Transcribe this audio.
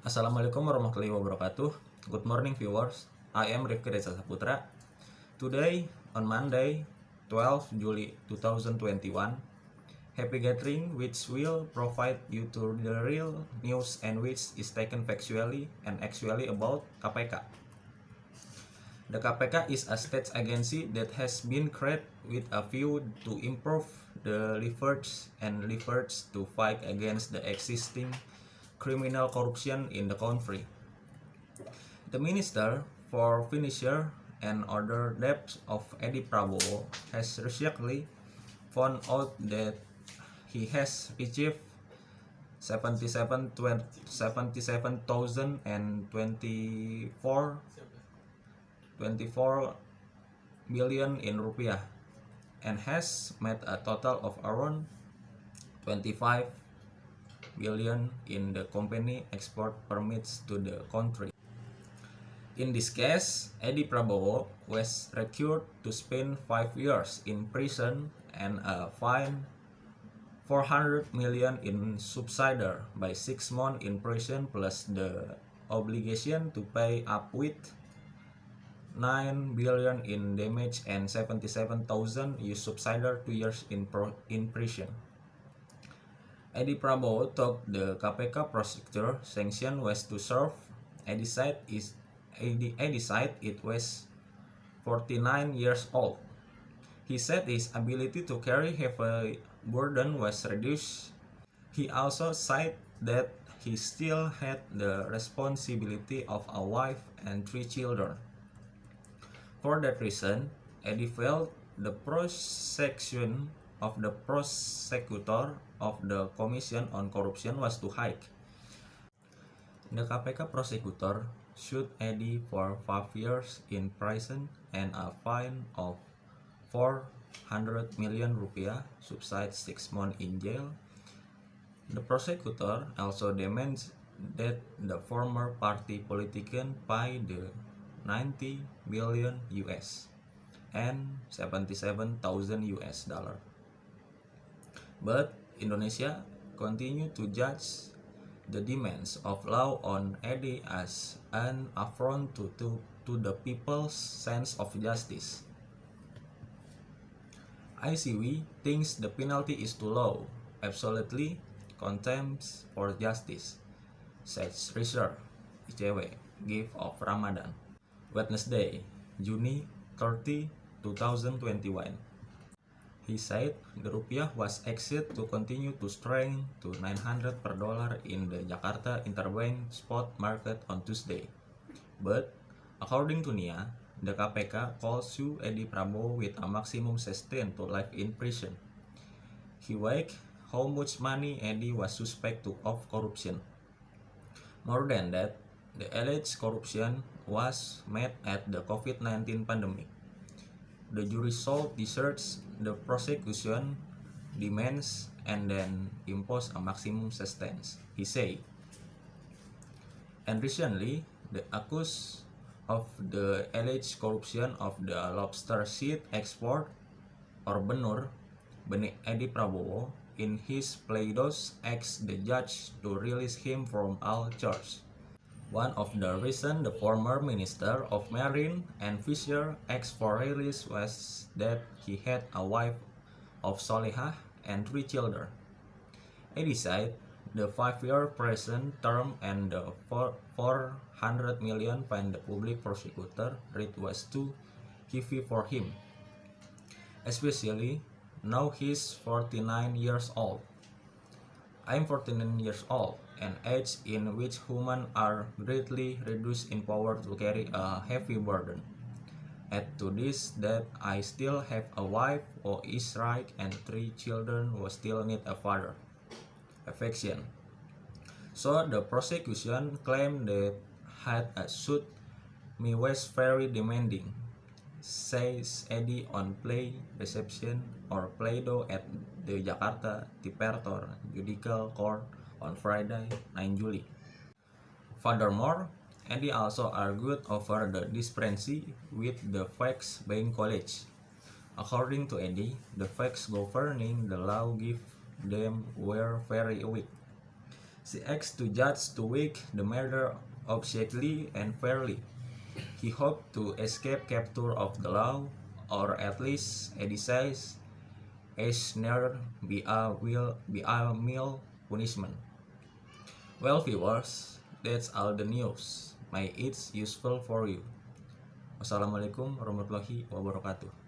Assalamualaikum warahmatullahi wabarakatuh. Good morning viewers. I am Rifki Reza Saputra. Today on Monday, 12 July 2021, happy gathering which will provide you to the real news and which is taken factually and actually about KPK. The KPK is a state agency that has been created with a view to improve the efforts to fight against the existing criminal corruption in the country. The Minister for Finisher and Other Debts of Edi Prabowo has recently found out that he has achieved 77,024 billion in rupiah and has made a total of around 25 billion in the company export permits to the country. In this case, Edi Prabowo was required to spend 5 years in prison and a fine 400 million in subsidy by 6 months in prison plus the obligation to pay up with 9 billion in damage and 77,000 use subsidy 2 years in prison. Edi Prabowo told the KPK prosecutor sanction was to serve. Edi said it was 49 years old. He said his ability to carry heavy burden was reduced. He also said that he still had the responsibility of a wife and 3 children. For that reason, Edi felt the prosecution of the prosecutor of the Commission on Corruption was too high. The KPK prosecutor sued Edi for 5 years in prison and a fine of 400 million rupiah, subside 6 months in jail. The prosecutor also demands that the former party politician pay the 90 billion US and 77,000 US dollar. But Indonesia continue to judge the demands of law on Edi as an affront to the people's sense of justice. ICW thinks the penalty is too low, absolutely contempt for justice, says Rizal ICW, gift of Ramadan. Wednesday, June 30, 2021. He said the rupiah was expected to continue to strengthen to 900 per dollar in the Jakarta Interbank Spot Market on Tuesday. But according to NIA, the KPK could sue Edi Prabowo with a maximum sentence to life in prison. He weighed how much money Edi was suspected of corruption. More than that, the alleged corruption was made at the COVID-19 pandemic. The jury saw research the prosecution demands and then impose a maximum sentence, he said. And recently, the accused of the alleged corruption of the lobster seed export or Benur, Edi Prabowo, in his pleadings asked the judge to release him from all charges. One of the reasons the former Minister of Marine and Fisher asked for release was that he had a wife of Solehah and 3 children. Edi said the 5-year prison term and the 400 million fine the public prosecutor read was too heavy for him, especially now he's 49 years old. I'm 49 years old, an age in which humans are greatly reduced in power to carry a heavy burden. Add to this that I still have a wife who is right and 3 children who still need a father. Affection. So the prosecution claimed that had a suit me was very demanding, says Edi on play reception or Play-Doh at the Jakarta Tippertor Judicial Court on Friday, 9 July. Furthermore, Edi also argued over the discrepancy with the facts being college. According to Edi, the facts governing the law give them were very weak. She asked the judge to wake the murder of Sheikh Lee and fairly. He hoped to escape capture of the law, or at least a disease, a snare, be a meal punishment. Well, viewers, that's all the news. May it's useful for you. Wassalamualaikum warahmatullahi wabarakatuh.